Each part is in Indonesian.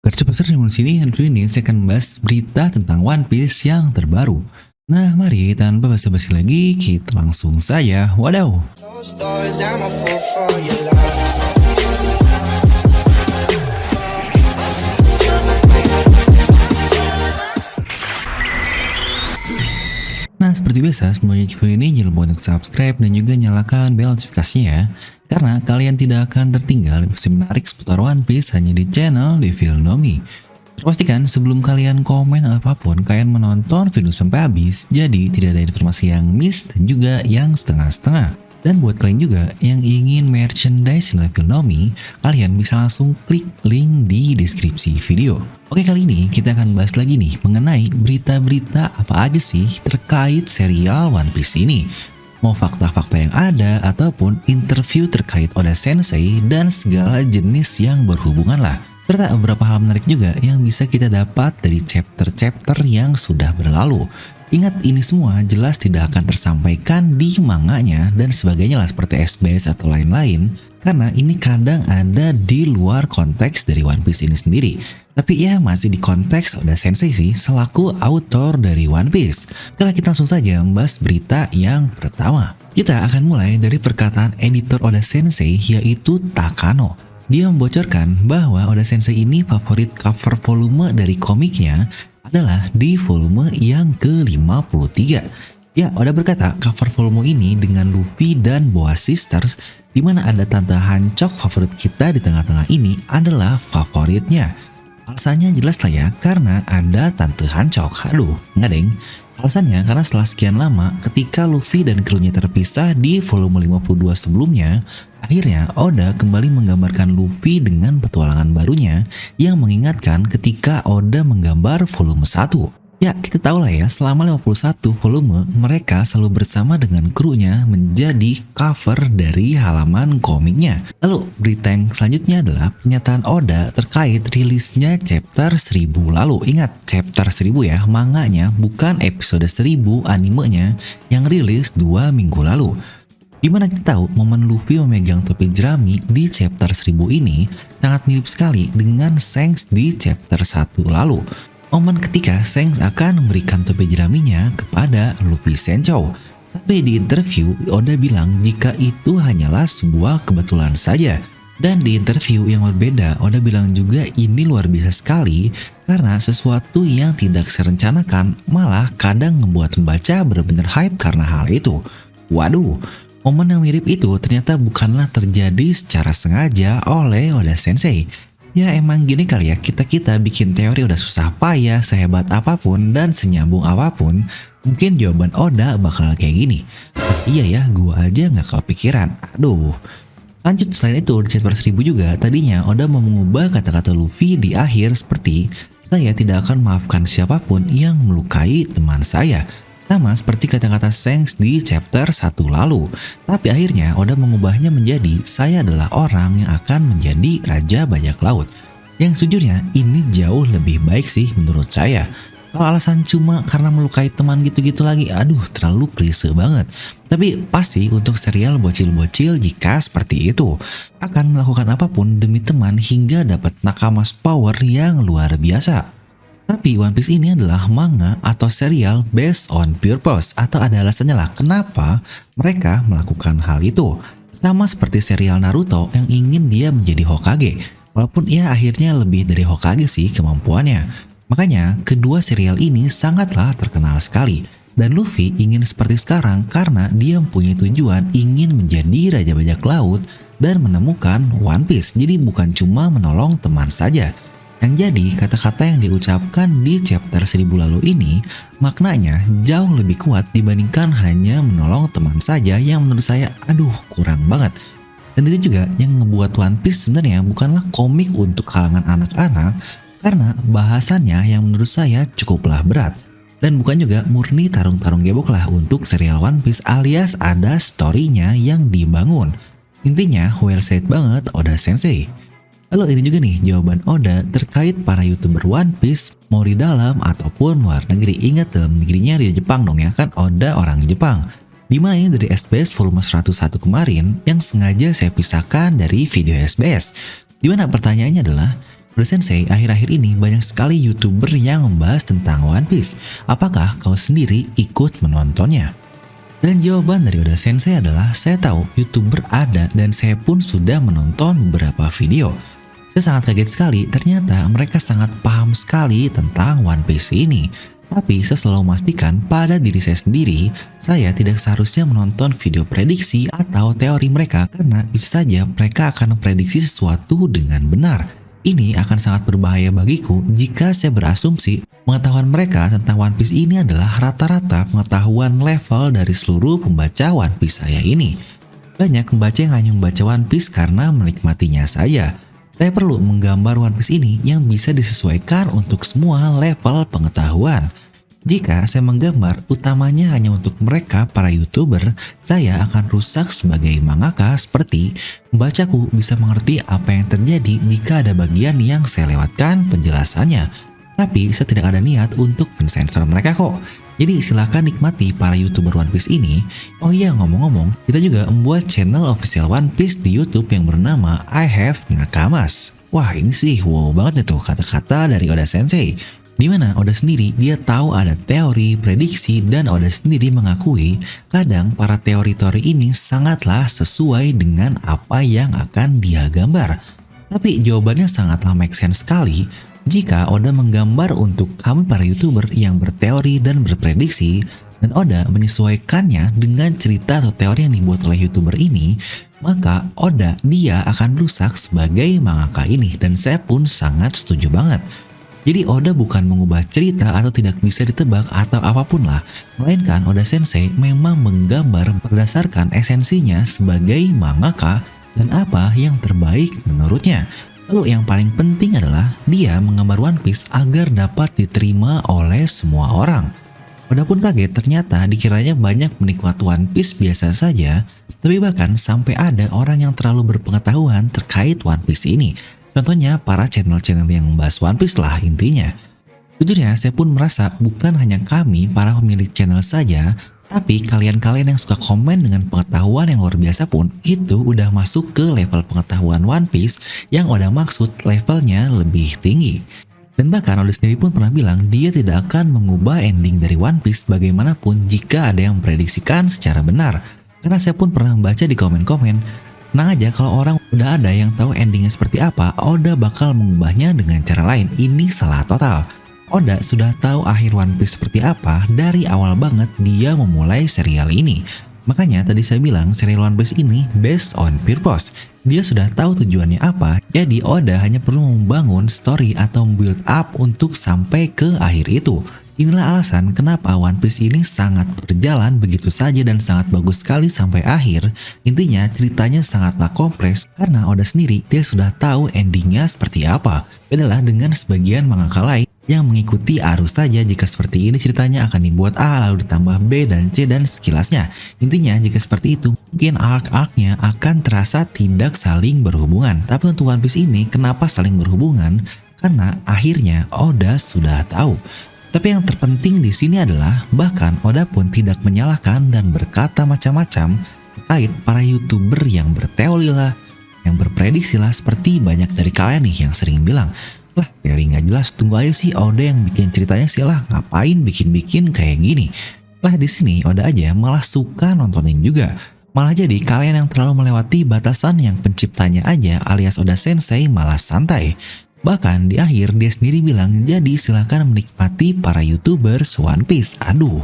Gercep besar di sini hari ini saya akan membahas berita tentang One Piece yang terbaru. Nah, mari tanpa basa-basi lagi, kita langsung saja. Wadaw! Closed doors, I'm a fool for your love. Nah, seperti biasa, semuanya video ini jangan lupa untuk subscribe dan juga nyalakan bel notifikasinya ya. Karena kalian tidak akan tertinggal informasi menarik seputar One Piece hanya di channel Devil Nomi. Pastikan sebelum kalian komen apapun, kalian menonton video sampai habis, jadi tidak ada informasi yang miss dan juga yang setengah-setengah. Dan buat kalian juga yang ingin merchandise Devil Nomi, kalian bisa langsung klik link di deskripsi video. Oke, kali ini kita akan bahas lagi nih mengenai berita-berita apa aja sih terkait serial One Piece ini. Mau fakta-fakta yang ada ataupun interview terkait Oda Sensei dan segala jenis yang berhubungan lah. Serta beberapa hal menarik juga yang bisa kita dapat dari chapter-chapter yang sudah berlalu. Ingat, ini semua jelas tidak akan tersampaikan di manganya dan sebagainya lah seperti SBS atau lain-lain, karena ini kadang ada di luar konteks dari One Piece ini sendiri. Tapi ya masih di konteks Oda Sensei sih selaku autor dari One Piece. Kita langsung saja membahas berita yang pertama. Kita akan mulai dari perkataan editor Oda Sensei yaitu Takano. Dia membocorkan bahwa Oda Sensei ini favorit cover volume dari komiknya adalah di volume yang ke-53. Ya, Oda berkata cover volume ini dengan Luffy dan Boa Sisters, di mana ada Tante Hancock favorit kita di tengah-tengah ini adalah favoritnya. Alasannya jelas lah ya, karena ada Tante Hancock. Aduh, nggak deng. Alasannya karena setelah sekian lama ketika Luffy dan krunya terpisah di volume 52 sebelumnya, akhirnya Oda kembali menggambarkan Luffy dengan petualangan barunya yang mengingatkan ketika Oda menggambar volume 1. Ya, kita tahu lah ya, selama 51 volume mereka selalu bersama dengan krunya menjadi cover dari halaman komiknya. Lalu berita yang selanjutnya adalah pernyataan Oda terkait rilisnya chapter 1000 lalu. Ingat, chapter 1000 ya, manganya bukan episode 1000 animenya yang rilis 2 minggu lalu. Dimana kita tahu momen Luffy memegang topi jerami di chapter 1000 ini sangat mirip sekali dengan Shanks di chapter 1 lalu. Momen ketika Shanks akan memberikan topi jeraminya kepada Luffy Senchou. Tapi di interview, Oda bilang jika itu hanyalah sebuah kebetulan saja. Dan di interview yang berbeda, Oda bilang juga ini luar biasa sekali karena sesuatu yang tidak serencanakan malah kadang membuat pembaca benar-benar hype karena hal itu. Waduh, momen yang mirip itu ternyata bukanlah terjadi secara sengaja oleh Oda Sensei. Ya emang gini kali ya, kita bikin teori udah susah payah, sehebat apapun dan senyambung apapun, mungkin jawaban Oda bakal kayak gini. Iya ya, gua aja nggak kepikiran. Aduh. Lanjut, selain itu di chapter 1000 juga tadinya Oda mau mengubah kata-kata Luffy di akhir seperti saya tidak akan maafkan siapapun yang melukai teman saya. Sama seperti kata-kata Shanks di chapter 1 lalu. Tapi akhirnya Oda mengubahnya menjadi saya adalah orang yang akan menjadi Raja Bajak Laut. Yang sejujurnya ini jauh lebih baik sih menurut saya. Kalau alasan cuma karena melukai teman gitu-gitu lagi, aduh terlalu klise banget. Tapi pasti untuk serial bocil-bocil jika seperti itu akan melakukan apapun demi teman hingga dapat nakamas power yang luar biasa. Tapi One Piece ini adalah manga atau serial based on purpose, atau ada alasannya lah kenapa mereka melakukan hal itu. Sama seperti serial Naruto yang ingin dia menjadi Hokage, walaupun ia akhirnya lebih dari Hokage sih kemampuannya. Makanya kedua serial ini sangatlah terkenal sekali. Dan Luffy ingin seperti sekarang karena dia mempunyai tujuan ingin menjadi Raja Bajak Laut dan menemukan One Piece. Jadi bukan cuma menolong teman saja. Yang jadi kata-kata yang diucapkan di chapter 1000 lalu ini maknanya jauh lebih kuat dibandingkan hanya menolong teman saja yang menurut saya aduh kurang banget. Dan itu juga yang ngebuat One Piece sebenarnya bukanlah komik untuk kalangan anak-anak karena bahasannya yang menurut saya cukuplah berat. Dan bukan juga murni tarung-tarung gebok lah untuk serial One Piece alias ada story-nya yang dibangun. Intinya well said banget Oda Sensei. Lalu ini juga nih jawaban Oda terkait para YouTuber One Piece mau di dalam ataupun luar negeri. Ingat dalam negerinya di Jepang dong ya, kan Oda orang Jepang. Dimana ini dari SBS volume 101 kemarin yang sengaja saya pisahkan dari video SBS. Dimana pertanyaannya adalah Oda Sensei, akhir-akhir ini banyak sekali YouTuber yang membahas tentang One Piece. Apakah kau sendiri ikut menontonnya? Dan jawaban dari Oda Sensei adalah, saya tahu YouTuber ada dan saya pun sudah menonton beberapa video. Saya sangat kaget sekali, ternyata mereka sangat paham sekali tentang One Piece ini. Tapi saya selalu memastikan pada diri saya sendiri, saya tidak seharusnya menonton video prediksi atau teori mereka karena bisa saja mereka akan memprediksi sesuatu dengan benar. Ini akan sangat berbahaya bagiku jika saya berasumsi pengetahuan mereka tentang One Piece ini adalah rata-rata pengetahuan level dari seluruh pembaca One Piece saya ini. Banyak pembaca yang hanya membaca One Piece karena menikmatinya saja. Saya perlu menggambar One Piece ini yang bisa disesuaikan untuk semua level pengetahuan. Jika saya menggambar utamanya hanya untuk mereka para YouTuber, saya akan rusak sebagai mangaka seperti pembacaku bisa mengerti apa yang terjadi jika ada bagian yang saya lewatkan penjelasannya. Tapi saya tidak ada niat untuk mensensor mereka kok. Jadi silahkan nikmati para YouTuber One Piece ini. Oh iya, ngomong-ngomong, kita juga membuat channel official One Piece di YouTube yang bernama I Have Nakamas. Wah, ini sih wow banget tuh kata-kata dari Oda Sensei. Dimana Oda sendiri dia tahu ada teori, prediksi, dan Oda sendiri mengakui kadang para teori-teori ini sangatlah sesuai dengan apa yang akan dia gambar. Tapi jawabannya sangatlah make sense sekali jika Oda menggambar untuk kami para YouTuber yang berteori dan berprediksi, dan Oda menyesuaikannya dengan cerita atau teori yang dibuat oleh YouTuber ini, maka Oda dia akan rusak sebagai mangaka ini, dan saya pun sangat setuju banget. Jadi Oda bukan mengubah cerita atau tidak bisa ditebak atau apapun lah, melainkan Oda Sensei memang menggambar berdasarkan esensinya sebagai mangaka dan apa yang terbaik menurutnya. Lalu yang paling penting adalah dia menggambar One Piece agar dapat diterima oleh semua orang. Oda pun kaget ternyata dikiranya banyak penikmat One Piece biasa saja, tapi bahkan sampai ada orang yang terlalu berpengetahuan terkait One Piece ini. Contohnya para channel-channel yang membahas One Piece lah intinya. Jujurnya saya pun merasa bukan hanya kami para pemilik channel saja, tapi kalian-kalian yang suka komen dengan pengetahuan yang luar biasa pun itu udah masuk ke level pengetahuan One Piece yang Oda maksud levelnya lebih tinggi. Dan bahkan Oda sendiri pun pernah bilang dia tidak akan mengubah ending dari One Piece bagaimanapun jika ada yang memprediksikan secara benar. Karena saya pun pernah membaca di komen-komen, tenang aja kalau orang udah ada yang tahu endingnya seperti apa, Oda bakal mengubahnya dengan cara lain. Ini salah total. Oda sudah tahu akhir One Piece seperti apa dari awal banget dia memulai serial ini. Makanya tadi saya bilang serial One Piece ini based on purpose. Dia sudah tahu tujuannya apa, jadi Oda hanya perlu membangun story atau build up untuk sampai ke akhir itu. Inilah alasan kenapa One Piece ini sangat berjalan begitu saja dan sangat bagus sekali sampai akhir. Intinya ceritanya sangatlah kompleks karena Oda sendiri dia sudah tahu endingnya seperti apa. Bedalah dengan sebagian mangaka lain yang mengikuti arus saja. Jika seperti ini ceritanya akan dibuat A lalu ditambah B dan C dan sekilasnya. Intinya jika seperti itu mungkin arc-arcnya akan terasa tidak saling berhubungan. Tapi untuk One Piece ini kenapa saling berhubungan? Karena akhirnya Oda sudah tahu. Tapi yang terpenting di sini adalah bahkan Oda pun tidak menyalahkan dan berkata macam-macam terkait para YouTuber yang berteori lah, yang berprediksi lah, seperti banyak dari kalian nih yang sering bilang, lah teori nggak jelas, tunggu aja sih Oda yang bikin ceritanya sih lah, ngapain bikin-bikin kayak gini. Lah di sini Oda aja malah suka nontonin juga. Malah jadi kalian yang terlalu melewati batasan yang penciptanya aja alias Oda Sensei malah santai. Bahkan di akhir dia sendiri bilang, jadi silahkan menikmati para YouTubers One Piece. Aduh,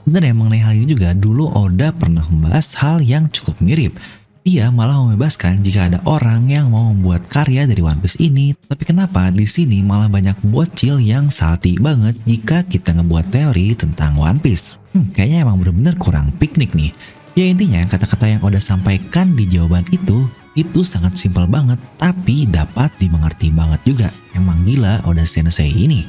bener ya mengenai hal ini juga dulu Oda pernah membahas hal yang cukup mirip. Dia malah membebaskan jika ada orang yang mau membuat karya dari One Piece ini. Tapi kenapa di sini malah banyak bocil yang salty banget jika kita ngebuat teori tentang One Piece? Kayaknya emang bener-bener kurang piknik nih. Ya intinya kata-kata yang Oda sampaikan di jawaban itu sangat simpel banget tapi dapat dimengerti banget juga. Emang gila Oda Sensei ini.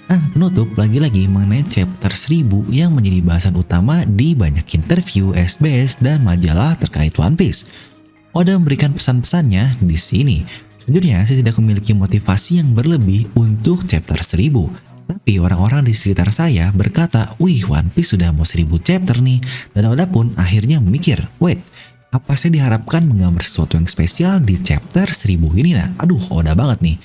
Nah, penutup lagi-lagi mengenai chapter 1000 yang menjadi bahasan utama di banyak interview, SBS, dan majalah terkait One Piece. Oda memberikan pesan-pesannya di sini. Sejujurnya saya tidak memiliki motivasi yang berlebih untuk chapter 1000. Tapi orang-orang di sekitar saya berkata, wih One Piece sudah mau 1000 chapter nih. Dan Oda pun akhirnya memikir, wait, apa saya diharapkan menggambar sesuatu yang spesial di chapter 1000 ini nah? Aduh, Oda banget nih.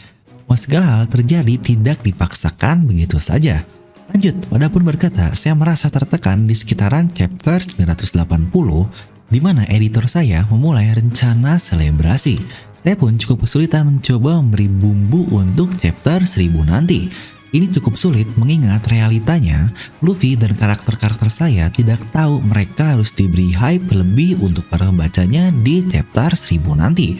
segala hal terjadi tidak dipaksakan begitu saja. Lanjut, Oda pun berkata, saya merasa tertekan di sekitaran chapter 980, di mana editor saya memulai rencana selebrasi. Saya pun cukup kesulitan mencoba memberi bumbu untuk chapter 1000 nanti. Ini cukup sulit mengingat realitanya, Luffy dan karakter-karakter saya tidak tahu mereka harus diberi hype lebih untuk para pembacanya di chapter 1000 nanti.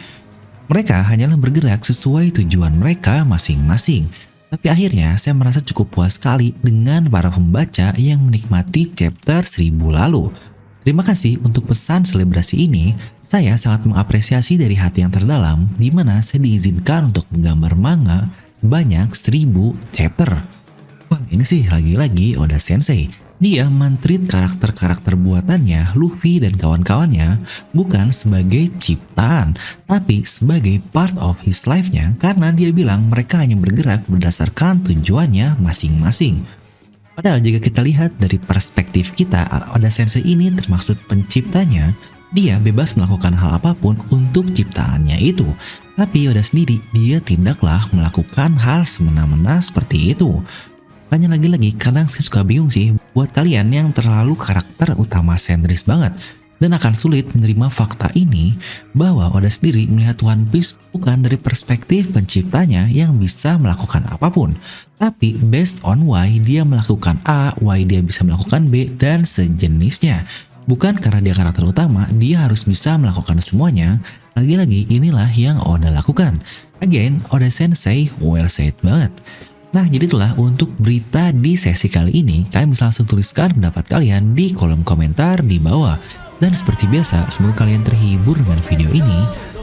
Mereka hanyalah bergerak sesuai tujuan mereka masing-masing. Tapi akhirnya saya merasa cukup puas sekali dengan para pembaca yang menikmati chapter 1000 lalu. Terima kasih untuk pesan selebrasi ini. Saya sangat mengapresiasi dari hati yang terdalam di mana saya diizinkan untuk menggambar manga sebanyak 1000 chapter. Wah, ini sih lagi-lagi Oda Sensei. Dia mentreat karakter-karakter buatannya, Luffy dan kawan-kawannya, bukan sebagai ciptaan, tapi sebagai part of his life-nya karena dia bilang mereka hanya bergerak berdasarkan tujuannya masing-masing. Padahal jika kita lihat dari perspektif kita, Oda Sensei ini termaksud penciptanya. Dia bebas melakukan hal apapun untuk ciptaannya itu. Tapi Oda sendiri, dia tidaklah melakukan hal semena-mena seperti itu. Makanya lagi-lagi kadang saya suka bingung sih buat kalian yang terlalu karakter utama sentris banget. Dan akan sulit menerima fakta ini bahwa Oda sendiri melihat One Piece bukan dari perspektif penciptanya yang bisa melakukan apapun. Tapi based on why dia melakukan A, why dia bisa melakukan B, dan sejenisnya. Bukan karena dia karakter utama, dia harus bisa melakukan semuanya. Lagi-lagi inilah yang Oda lakukan. Again, Oda Sensei well said banget. Nah, jadi itulah untuk berita di sesi kali ini. Kalian bisa langsung tuliskan pendapat kalian di kolom komentar di bawah. Dan seperti biasa, semoga kalian terhibur dengan video ini.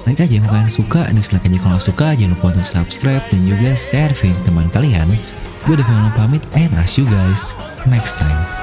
Like aja kalau kalian suka, dislike aja kalau suka. Jangan lupa untuk subscribe dan juga share video teman kalian. Gue Devin pamit and I'll see you guys next time.